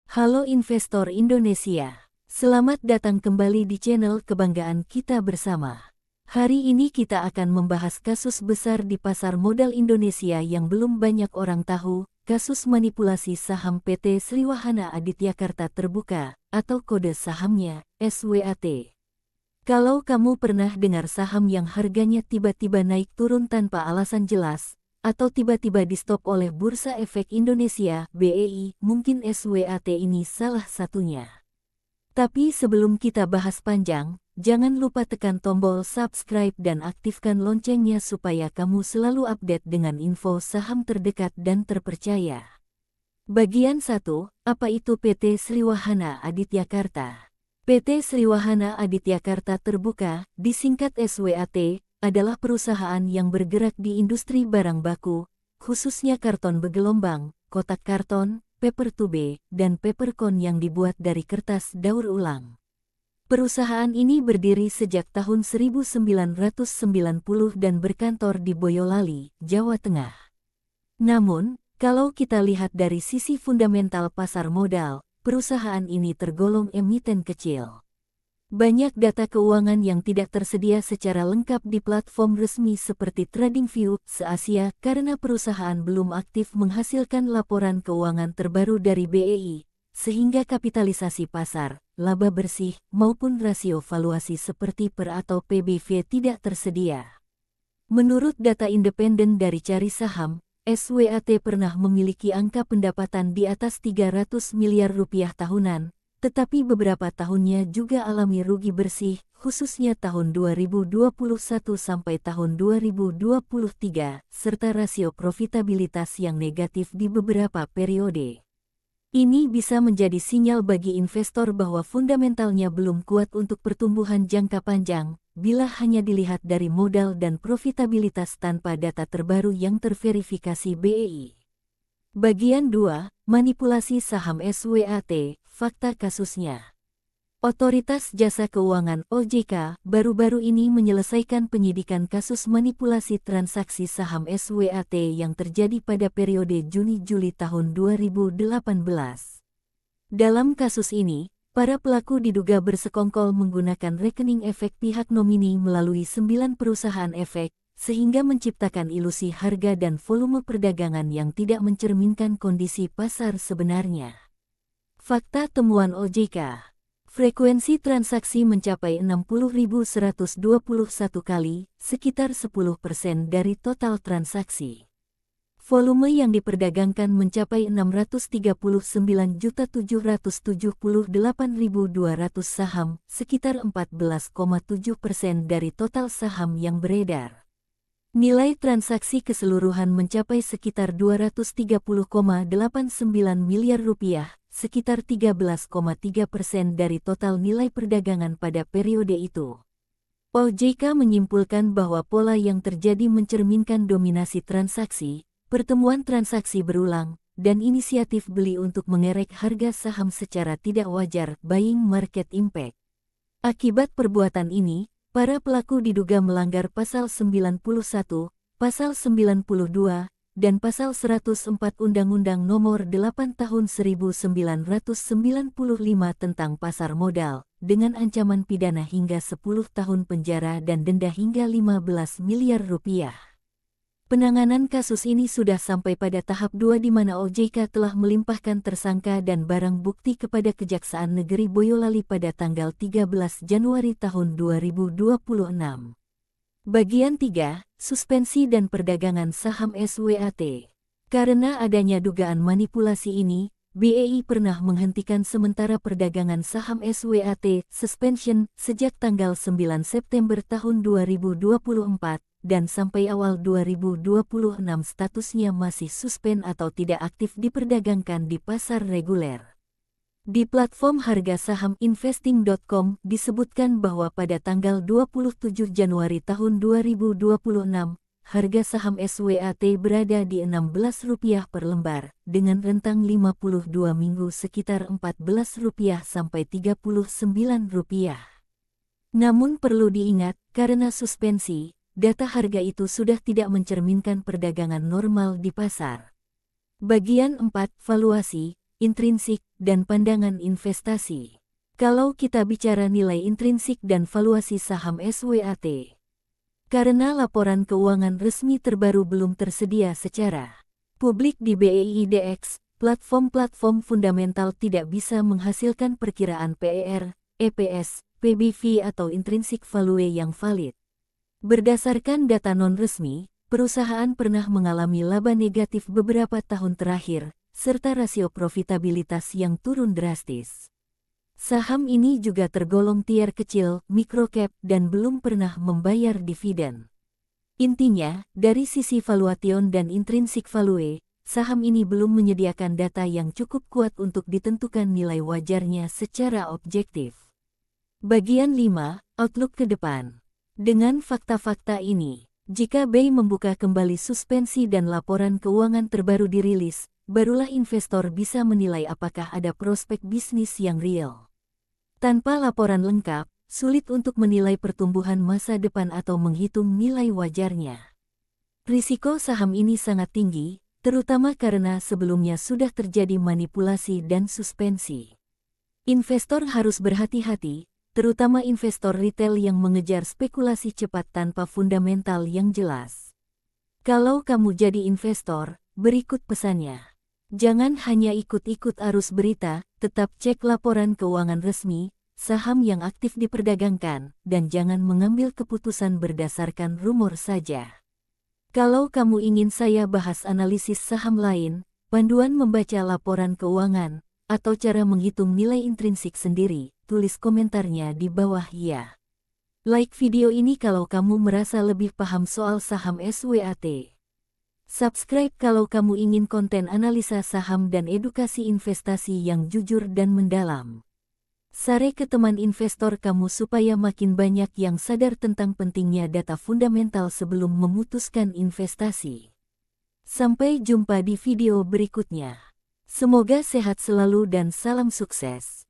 Halo investor Indonesia, selamat datang kembali di channel kebanggaan kita bersama. Hari ini kita akan membahas kasus besar di pasar modal Indonesia yang belum banyak orang tahu, kasus manipulasi saham PT Sriwahana Aditya Karta Terbuka, atau kode sahamnya, SWAT. Kalau kamu pernah dengar saham yang harganya tiba-tiba naik turun tanpa alasan jelas, atau tiba-tiba di-stop oleh Bursa Efek Indonesia (BEI), mungkin SWAT ini salah satunya. Tapi sebelum kita bahas panjang, jangan lupa tekan tombol subscribe dan aktifkan loncengnya supaya kamu selalu update dengan info saham terdekat dan terpercaya. Bagian 1, apa itu PT Sriwahana Aditya Karta? PT Sriwahana Aditya Karta Terbuka, disingkat SWAT, adalah perusahaan yang bergerak di industri barang baku, khususnya karton bergelombang, kotak karton, paper tube, dan papercone yang dibuat dari kertas daur ulang. Perusahaan ini berdiri sejak tahun 1990 dan berkantor di Boyolali, Jawa Tengah. Namun, kalau kita lihat dari sisi fundamental pasar modal, perusahaan ini tergolong emiten kecil. Banyak data keuangan yang tidak tersedia secara lengkap di platform resmi seperti TradingView se-Asia karena perusahaan belum aktif menghasilkan laporan keuangan terbaru dari BEI, sehingga kapitalisasi pasar, laba bersih, maupun rasio valuasi seperti PER atau PBV tidak tersedia. Menurut data independen dari Cari Saham, SWAT pernah memiliki angka pendapatan di atas 300 miliar rupiah tahunan, tetapi beberapa tahunnya juga alami rugi bersih, khususnya tahun 2021 sampai tahun 2023, serta rasio profitabilitas yang negatif di beberapa periode. Ini bisa menjadi sinyal bagi investor bahwa fundamentalnya belum kuat untuk pertumbuhan jangka panjang, bila hanya dilihat dari modal dan profitabilitas tanpa data terbaru yang terverifikasi BEI. Bagian 2, manipulasi saham SWAT, fakta kasusnya. Otoritas Jasa Keuangan (OJK) baru-baru ini menyelesaikan penyidikan kasus manipulasi transaksi saham SWAT yang terjadi pada periode Juni-Juli tahun 2018. Dalam kasus ini, para pelaku diduga bersekongkol menggunakan rekening efek pihak nomini melalui 9 perusahaan efek, sehingga menciptakan ilusi harga dan volume perdagangan yang tidak mencerminkan kondisi pasar sebenarnya. Fakta temuan OJK. Frekuensi transaksi mencapai 60.121 kali, sekitar 10% dari total transaksi. Volume yang diperdagangkan mencapai 639.778.200 saham, sekitar 14,7% dari total saham yang beredar. Nilai transaksi keseluruhan mencapai sekitar 230,89 miliar rupiah, sekitar 13,3% dari total nilai perdagangan pada periode itu. OJK menyimpulkan bahwa pola yang terjadi mencerminkan dominasi transaksi, pertemuan transaksi berulang, dan inisiatif beli untuk mengerek harga saham secara tidak wajar, buying market impact. Akibat perbuatan ini, para pelaku diduga melanggar Pasal 91, Pasal 92, dan Pasal 104 Undang-Undang Nomor 8 Tahun 1995 tentang Pasar Modal, dengan ancaman pidana hingga 10 tahun penjara dan denda hingga 15 miliar rupiah. Penanganan kasus ini sudah sampai pada tahap 2 di mana OJK telah melimpahkan tersangka dan barang bukti kepada Kejaksaan Negeri Boyolali pada tanggal 13 Januari tahun 2026. Bagian 3, suspensi dan perdagangan saham SWAT. Karena adanya dugaan manipulasi ini, BEI pernah menghentikan sementara perdagangan saham SWAT suspension sejak tanggal 9 September tahun 2024. Dan sampai awal 2026 statusnya masih suspend atau tidak aktif diperdagangkan di pasar reguler. Di platform harga saham investing.com disebutkan bahwa pada tanggal 27 Januari tahun 2026, harga saham SWAT berada di Rp16 per lembar, dengan rentang 52 minggu sekitar Rp14 sampai Rp39. Namun perlu diingat, karena suspensi, data harga itu sudah tidak mencerminkan perdagangan normal di pasar. Bagian 4, valuasi. intrinsik, dan pandangan investasi. Kalau kita bicara nilai intrinsik dan valuasi saham SWAT, karena laporan keuangan resmi terbaru belum tersedia secara publik di BEIDX, platform-platform fundamental tidak bisa menghasilkan perkiraan PER, EPS, PBV atau intrinsic value yang valid. Berdasarkan data non-resmi, perusahaan pernah mengalami laba negatif beberapa tahun terakhir, serta rasio profitabilitas yang turun drastis. Saham ini juga tergolong tier kecil, microcap, dan belum pernah membayar dividen. Intinya, dari sisi valuation dan intrinsic value, saham ini belum menyediakan data yang cukup kuat untuk ditentukan nilai wajarnya secara objektif. Bagian 5, Outlook ke depan. Dengan fakta-fakta ini, jika BEI membuka kembali suspensi dan laporan keuangan terbaru dirilis, barulah investor bisa menilai apakah ada prospek bisnis yang real. Tanpa laporan lengkap, sulit untuk menilai pertumbuhan masa depan atau menghitung nilai wajarnya. Risiko saham ini sangat tinggi, terutama karena sebelumnya sudah terjadi manipulasi dan suspensi. Investor harus berhati-hati, terutama investor retail yang mengejar spekulasi cepat tanpa fundamental yang jelas. Kalau kamu jadi investor, berikut pesannya. Jangan hanya ikut-ikut arus berita, tetap cek laporan keuangan resmi, saham yang aktif diperdagangkan, dan jangan mengambil keputusan berdasarkan rumor saja. Kalau kamu ingin saya bahas analisis saham lain, panduan membaca laporan keuangan, atau cara menghitung nilai intrinsik sendiri, tulis komentarnya di bawah ya. Like video ini kalau kamu merasa lebih paham soal saham SWAT. Subscribe kalau kamu ingin konten analisa saham dan edukasi investasi yang jujur dan mendalam. Share ke teman investor kamu supaya makin banyak yang sadar tentang pentingnya data fundamental sebelum memutuskan investasi. Sampai jumpa di video berikutnya. Semoga sehat selalu dan salam sukses.